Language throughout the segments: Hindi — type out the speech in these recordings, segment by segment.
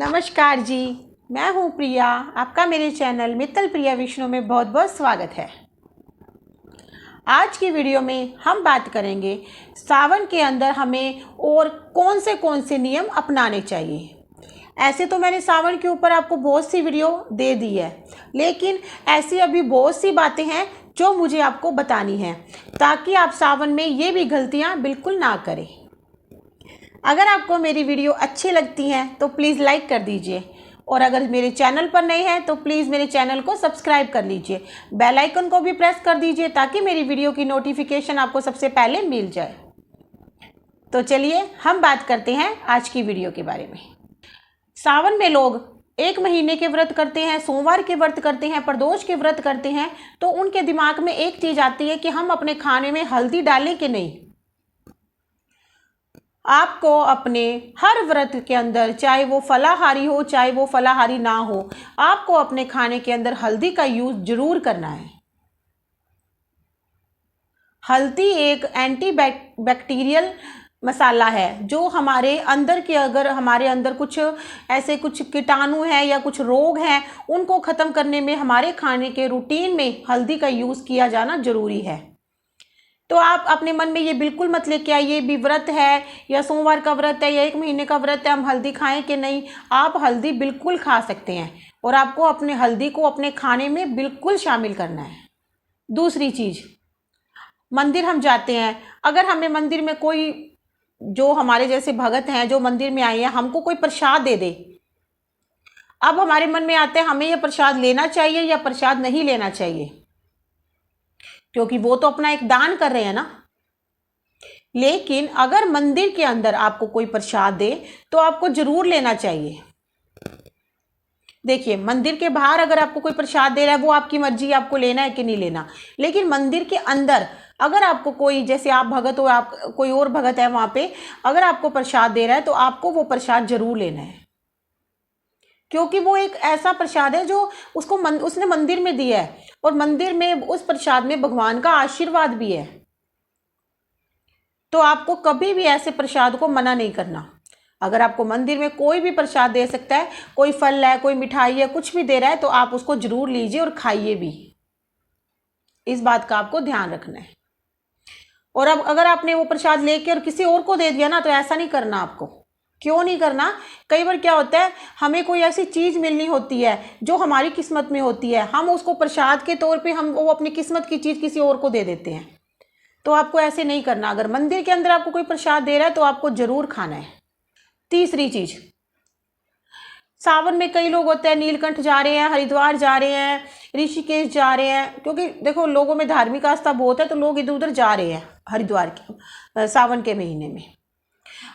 नमस्कार जी, मैं हूँ प्रिया। आपका मेरे चैनल मित्तल प्रिया विष्णु में बहुत बहुत स्वागत है। आज की वीडियो में हम बात करेंगे सावन के अंदर हमें और कौन से नियम अपनाने चाहिए। ऐसे तो मैंने सावन के ऊपर आपको बहुत सी वीडियो दे दी है, लेकिन ऐसी अभी बहुत सी बातें हैं जो मुझे आपको बतानी है ताकि आप सावन में ये भी गलतियाँ बिल्कुल ना करें। अगर आपको मेरी वीडियो अच्छी लगती हैं तो प्लीज़ लाइक कर दीजिए, और अगर मेरे चैनल पर नए हैं तो प्लीज़ मेरे चैनल को सब्सक्राइब कर लीजिए। बेल आइकन को भी प्रेस कर दीजिए ताकि मेरी वीडियो की नोटिफिकेशन आपको सबसे पहले मिल जाए। तो चलिए हम बात करते हैं आज की वीडियो के बारे में। सावन में लोग 1 महीने के व्रत करते हैं, सोमवार के व्रत करते हैं, प्रदोष के व्रत करते हैं, तो उनके दिमाग में एक चीज़ आती है कि हम अपने खाने में हल्दी डालें कि नहीं। आपको अपने हर व्रत के अंदर, चाहे वो फलाहारी हो चाहे वो फलाहारी ना हो, आपको अपने खाने के अंदर हल्दी का यूज जरूर करना है। हल्दी एक एंटी बैक्टीरियल मसाला है जो हमारे अंदर के, अगर हमारे अंदर कुछ ऐसे कुछ कीटाणु हैं या कुछ रोग हैं, उनको ख़त्म करने में हमारे खाने के रूटीन में हल्दी का यूज़ किया जाना जरूरी है। तो आप अपने मन में ये बिल्कुल मत लेके आइए भी व्रत है या सोमवार का व्रत है या 1 महीने का व्रत है, हम हल्दी खाएं कि नहीं। आप हल्दी बिल्कुल खा सकते हैं और आपको अपने हल्दी को अपने खाने में बिल्कुल शामिल करना है। दूसरी चीज़, मंदिर हम जाते हैं, अगर हमें मंदिर में कोई, जो हमारे जैसे भगत हैं जो मंदिर में आए हैं, हमको कोई प्रसाद दे दे, अब हमारे मन में आता है हमें यह प्रसाद लेना चाहिए या प्रसाद नहीं लेना चाहिए, क्योंकि वो तो अपना एक दान कर रहे हैं ना। लेकिन अगर मंदिर के अंदर आपको कोई प्रसाद दे तो आपको जरूर लेना चाहिए। देखिए, मंदिर के बाहर अगर आपको कोई प्रसाद दे रहा है वो आपकी मर्जी, आपको लेना है कि नहीं लेना। लेकिन मंदिर के अंदर अगर आपको कोई, जैसे आप भगत हो, आप कोई और भगत है वहां पे, अगर आपको प्रसाद दे रहा है तो आपको वो प्रसाद जरूर लेना है, क्योंकि वो एक ऐसा प्रसाद है जो उसने मंदिर में दिया है, और मंदिर में उस प्रसाद में भगवान का आशीर्वाद भी है। तो आपको कभी भी ऐसे प्रसाद को मना नहीं करना। अगर आपको मंदिर में कोई भी प्रसाद दे सकता है, कोई फल है, कोई मिठाई है, कुछ भी दे रहा है, तो आप उसको जरूर लीजिए और खाइए भी। इस बात का आपको ध्यान रखना है। और अब अगर आपने वो प्रसाद लेके और किसी और को दे दिया ना, तो ऐसा नहीं करना। आपको क्यों नहीं करना? कई बार क्या होता है, हमें कोई ऐसी चीज मिलनी होती है जो हमारी किस्मत में होती है, हम उसको प्रसाद के तौर पे हम वो अपनी किस्मत की चीज किसी और को दे देते हैं। तो आपको ऐसे नहीं करना। अगर मंदिर के अंदर आपको कोई प्रसाद दे रहा है तो आपको जरूर खाना है। तीसरी चीज, सावन में कई लोग होते हैं नीलकंठ जा रहे हैं, हरिद्वार जा रहे हैं, ऋषिकेश जा रहे हैं, क्योंकि देखो लोगों में धार्मिक आस्था बहुत है, तो लोग इधर उधर जा रहे हैं हरिद्वार के सावन के महीने में।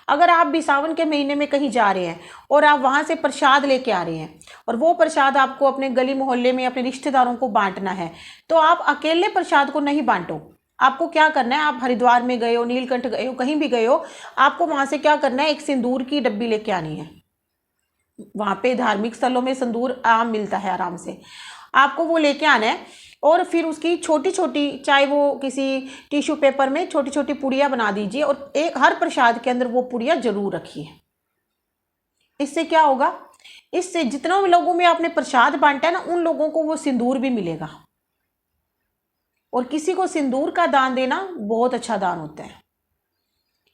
अगर आप भी सावन के महीने में कहीं जा रहे हैं और आप वहां से प्रसाद लेके आ रहे हैं और वो प्रसाद आपको अपने गली मोहल्ले में अपने रिश्तेदारों को बांटना है, तो आप अकेले प्रसाद को नहीं बांटो। आपको क्या करना है, आप हरिद्वार में गए हो, नीलकंठ गए हो, कहीं भी गए हो, आपको वहां से क्या करना है, एक सिंदूर की डब्बी लेके आनी है। वहां पे धार्मिक स्थलों में सिंदूर आम मिलता है आराम से, आपको वो लेके आना है। और फिर उसकी छोटी छोटी, चाहे वो किसी टिश्यू पेपर में छोटी छोटी पुड़िया बना दीजिए और एक हर प्रसाद के अंदर वो पुड़िया जरूर रखिए। इससे क्या होगा, इससे जितने भी लोगों में आपने प्रसाद बांटा है ना, उन लोगों को वो सिंदूर भी मिलेगा। और किसी को सिंदूर का दान देना बहुत अच्छा दान होता है,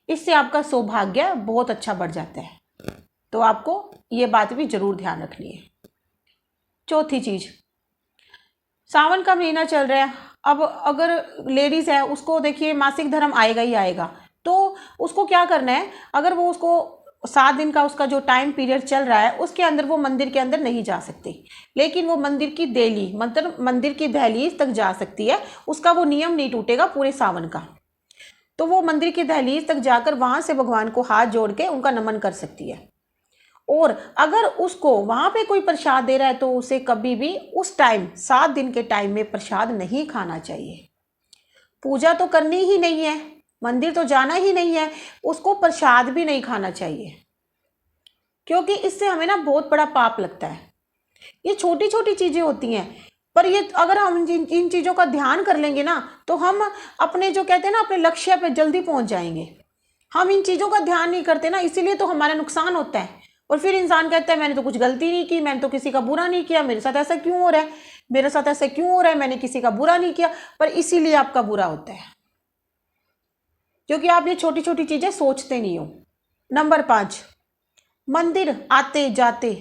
इससे आपका सौभाग्य बहुत अच्छा बढ़ जाता है। तो आपको ये बात भी जरूर ध्यान रखनी है। चौथी चीज, सावन का महीना चल रहा है, अब अगर लेडीज है उसको देखिए मासिक धर्म आएगा ही आएगा, तो उसको क्या करना है, अगर वो उसको 7 दिन का उसका जो टाइम पीरियड चल रहा है उसके अंदर वो मंदिर के अंदर नहीं जा सकती, लेकिन वो मंदिर की देली, मतलब मंदिर की दहलीज तक जा सकती है। उसका वो नियम नहीं टूटेगा पूरे सावन का। तो वो मंदिर की दहलीज तक जाकर वहां से भगवान को हाथ जोड़ के उनका नमन कर सकती है। और अगर उसको वहां पे कोई प्रसाद दे रहा है तो उसे कभी भी उस टाइम 7 दिन के टाइम में प्रसाद नहीं खाना चाहिए। पूजा तो करनी ही नहीं है, मंदिर तो जाना ही नहीं है, उसको प्रसाद भी नहीं खाना चाहिए, क्योंकि इससे हमें ना बहुत बड़ा पाप लगता है। ये छोटी छोटी चीजें होती हैं, पर ये अगर हम इन चीजों का ध्यान कर लेंगे ना, तो हम अपने, जो कहते हैं ना, अपने लक्ष्य पे जल्दी पहुंच जाएंगे। हम इन चीजों का ध्यान नहीं करते ना, इसीलिए तो हमारा नुकसान होता है। और फिर इंसान कहता है मैंने तो कुछ गलती नहीं की, मैंने तो किसी का बुरा नहीं किया, मेरे साथ ऐसा क्यों हो रहा है, मेरे साथ ऐसा क्यों हो रहा है, मैंने किसी का बुरा नहीं किया, पर इसीलिए आपका बुरा होता है क्योंकि आप ये छोटी छोटी चीजें सोचते नहीं हो। नंबर 5, मंदिर आते जाते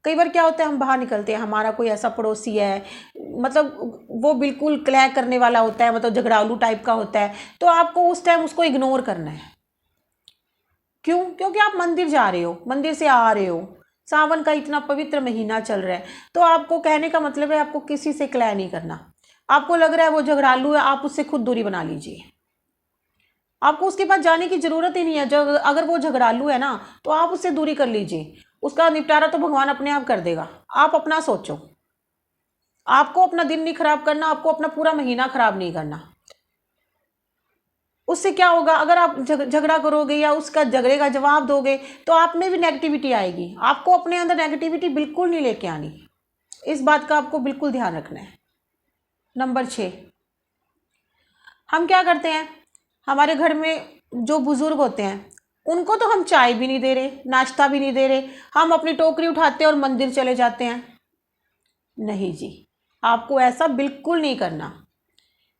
कई बार क्या होता है, हम बाहर निकलते हैं, हमारा कोई ऐसा पड़ोसी है, मतलब वो बिल्कुल क्लैक करने वाला होता है, मतलब झगड़ालू टाइप का होता है, तो आपको उस टाइम उसको इग्नोर करना है। क्यों? क्योंकि आप मंदिर जा रहे हो, मंदिर से आ रहे हो, सावन का इतना पवित्र महीना चल रहा है, तो आपको कहने का मतलब है आपको किसी से क्लैश नहीं करना। आपको लग रहा है वो झगड़ालू है, आप उससे खुद दूरी बना लीजिए, आपको उसके पास जाने की जरूरत ही नहीं है। जब अगर वो झगड़ालू है ना तो आप उससे दूरी कर लीजिए, उसका निपटारा तो भगवान अपने आप कर देगा। आप अपना सोचो, आपको अपना दिन नहीं खराब करना, आपको अपना पूरा महीना खराब नहीं करना। उससे क्या होगा, अगर आप झगड़ा करोगे या उसका झगड़े का जवाब दोगे तो आप में भी नेगेटिविटी आएगी। आपको अपने अंदर नेगेटिविटी बिल्कुल नहीं लेके आनी, इस बात का आपको बिल्कुल ध्यान रखना है। नंबर 6, हम क्या करते हैं, हमारे घर में जो बुजुर्ग होते हैं उनको तो हम चाय भी नहीं दे रहे, नाश्ता भी नहीं दे रहे, हम अपनी टोकरी उठाते हैं और मंदिर चले जाते हैं। नहीं जी, आपको ऐसा बिल्कुल नहीं करना,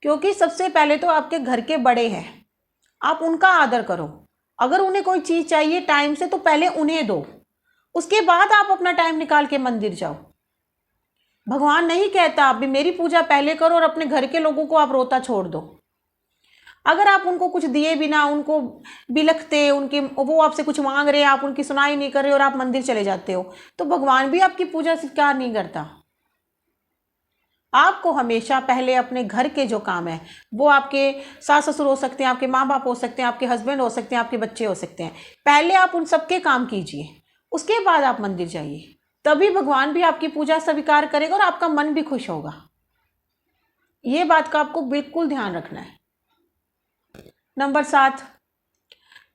क्योंकि सबसे पहले तो आपके घर के बड़े हैं, आप उनका आदर करो। अगर उन्हें कोई चीज़ चाहिए टाइम से तो पहले उन्हें दो, उसके बाद आप अपना टाइम निकाल के मंदिर जाओ। भगवान नहीं कहता आप भी मेरी पूजा पहले करो और अपने घर के लोगों को आप रोता छोड़ दो। अगर आप उनको कुछ दिए बिना, उनको बिलखते, उनके वो आपसे कुछ मांग रहे हैं, आप उनकी सुनाई नहीं कर रहे और आप मंदिर चले जाते हो, तो भगवान भी आपकी पूजा स्वीकार नहीं करता। आपको हमेशा पहले अपने घर के जो काम है, वो आपके सास ससुर हो सकते हैं, आपके माँ बाप हो सकते हैं, आपके हस्बैंड हो सकते हैं, आपके बच्चे हो सकते हैं, पहले आप उन सबके काम कीजिए, उसके बाद आप मंदिर जाइए, तभी भगवान भी आपकी पूजा स्वीकार करेगा और आपका मन भी खुश होगा। ये बात का आपको बिल्कुल ध्यान रखना है। नंबर 7,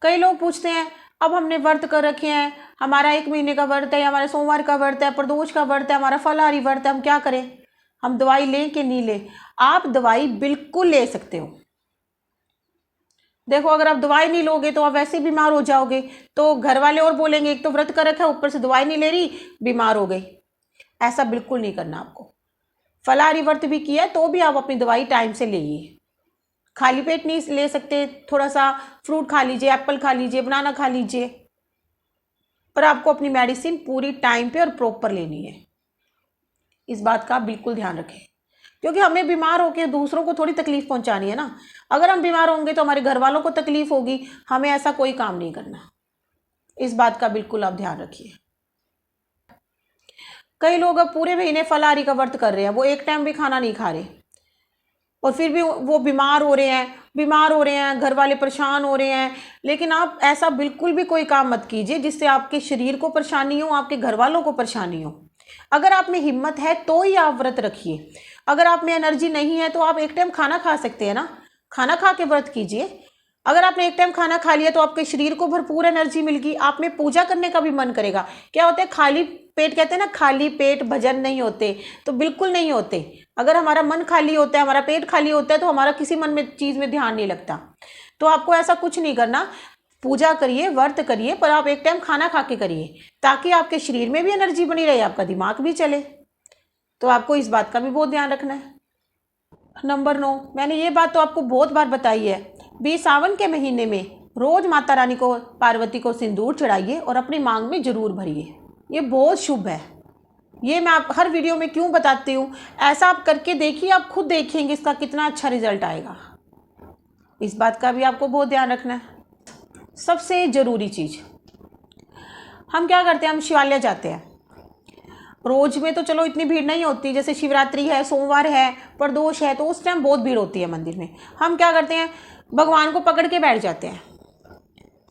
कई लोग पूछते हैं अब हमने व्रत कर रखे हैं, हमारा 1 महीने का व्रत है, हमारे सोमवार का व्रत है, प्रदोष का व्रत है, हमारा फलाहारी व्रत है, हम क्या करें, हम दवाई लें कि नहीं लें? आप दवाई बिल्कुल ले सकते हो। देखो, अगर आप दवाई नहीं लोगे तो आप वैसे बीमार हो जाओगे, तो घर वाले और बोलेंगे एक तो व्रत कर रखा है, ऊपर से दवाई नहीं ले रही, बीमार हो गई। ऐसा बिल्कुल नहीं करना आपको। फलाहारी व्रत भी किया तो भी आप अपनी दवाई टाइम से लेइए। खाली पेट नहीं ले सकते, थोड़ा सा फ्रूट खा लीजिए, एप्पल खा लीजिए, बनाना खा लीजिए, पर आपको अपनी मेडिसिन पूरी टाइम पे और प्रॉपर लेनी है। इस बात का बिल्कुल ध्यान रखें, क्योंकि हमें बीमार होकर दूसरों को थोड़ी तकलीफ पहुंचानी है ना। अगर हम बीमार होंगे तो हमारे घर वालों को तकलीफ होगी, हमें ऐसा कोई काम नहीं करना। इस बात का बिल्कुल आप ध्यान रखिए। कई लोग अब पूरे महीने फलाहारी का व्रत कर रहे हैं, वो एक टाइम भी खाना नहीं खा रहे और फिर भी वो बीमार हो रहे हैं, घर वाले परेशान हो रहे हैं। लेकिन आप ऐसा बिल्कुल भी कोई काम मत कीजिए जिससे आपके शरीर को परेशानी हो, आपके घर वालों को परेशानी हो। अगर आप में हिम्मत है तो ही आप व्रत रखिए। अगर आप में एनर्जी नहीं है तो आप एक टाइम खाना खा सकते हैं ना, खाना खा के व्रत कीजिए। अगर आपने एक टाइम खाना खा लिया तो आपके शरीर को भरपूर एनर्जी मिलेगी, आप में पूजा करने का भी मन करेगा। क्या होता है, खाली पेट, कहते हैं ना खाली पेट भजन नहीं होते, तो बिल्कुल नहीं होते। अगर हमारा मन खाली होता है, हमारा पेट खाली होता है, तो हमारा किसी मन में चीज़ में ध्यान नहीं लगता। तो आपको ऐसा कुछ नहीं करना, पूजा करिए, व्रत करिए, पर आप एक टाइम खाना खा के करिए, ताकि आपके शरीर में भी एनर्जी बनी रहे, आपका दिमाग भी चले। तो आपको इस बात का भी बहुत ध्यान रखना है। नंबर 9, मैंने ये बात तो आपको बहुत बार बताई है, भी सावन के महीने में रोज माता रानी को, पार्वती को सिंदूर चढ़ाइए और अपनी मांग में जरूर भरिए। ये बहुत शुभ है। ये मैं आप हर वीडियो में क्यों बताती हूँ, ऐसा आप करके देखिए, आप खुद देखेंगे इसका कितना अच्छा रिजल्ट आएगा। इस बात का भी आपको बहुत ध्यान रखना है। सबसे जरूरी चीज, हम क्या करते हैं, हम शिवालय जाते हैं। रोज में तो चलो इतनी भीड़ नहीं होती, जैसे शिवरात्रि है, सोमवार है, प्रदोष है, तो उस टाइम बहुत भीड़ होती है मंदिर में। हम क्या करते हैं, भगवान को पकड़ के बैठ जाते हैं।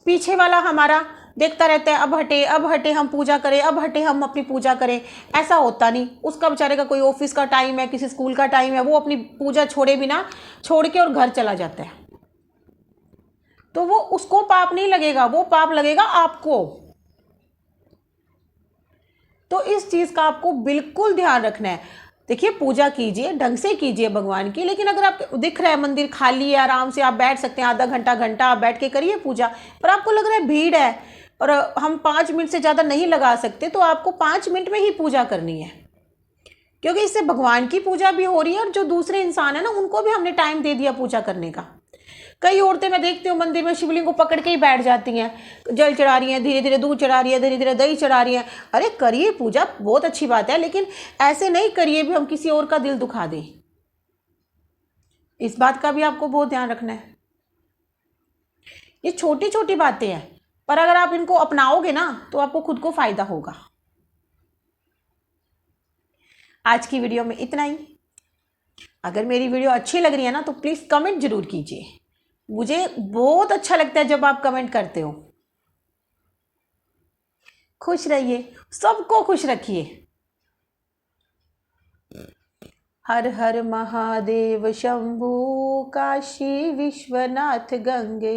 पीछे वाला हमारा देखता रहता है, अब हटे हम पूजा करें, अब हटे हम अपनी पूजा करें। ऐसा होता नहीं, उसका बेचारे का कोई ऑफिस का टाइम है, किसी स्कूल का टाइम है, वो अपनी पूजा छोड़े बिना छोड़ के और घर चला जाता है। तो वो उसको पाप नहीं लगेगा, वो पाप लगेगा आपको। तो इस चीज का आपको बिल्कुल ध्यान रखना है। देखिए, पूजा कीजिए, ढंग से कीजिए भगवान की, लेकिन अगर आप दिख रहा है मंदिर खाली है, आराम से आप बैठ सकते हैं, आधा घंटा आप बैठ के करिए पूजा। पर आपको लग रहा है भीड़ है, और हम 5 मिनट से ज़्यादा नहीं लगा सकते, तो आपको 5 मिनट में ही पूजा करनी है, क्योंकि इससे भगवान की पूजा भी हो रही है और जो दूसरे इंसान है ना उनको भी हमने टाइम दे दिया पूजा करने का। कई औरतें मैं देखती हूँ मंदिर में शिवलिंग को पकड़ के ही बैठ जाती हैं, जल चढ़ा रही हैं, धीरे धीरे दूध चढ़ा रही है, धीरे धीरे दही चढ़ा रही हैं। अरे करिए पूजा, बहुत अच्छी बात है, लेकिन ऐसे नहीं करिए भी हम किसी और का दिल दुखा दें। इस बात का भी आपको बहुत ध्यान रखना है। ये छोटी छोटी बातें हैं, पर अगर आप इनको अपनाओगे ना तो आपको खुद को फायदा होगा। आज की वीडियो में इतना ही। अगर मेरी वीडियो अच्छी लग रही है ना तो प्लीज़ कमेंट जरूर कीजिए, मुझे बहुत अच्छा लगता है जब आप कमेंट करते हो। खुश रहिए, सबको खुश रखिए। हर हर महादेव शंभू, काशी विश्वनाथ गंगे।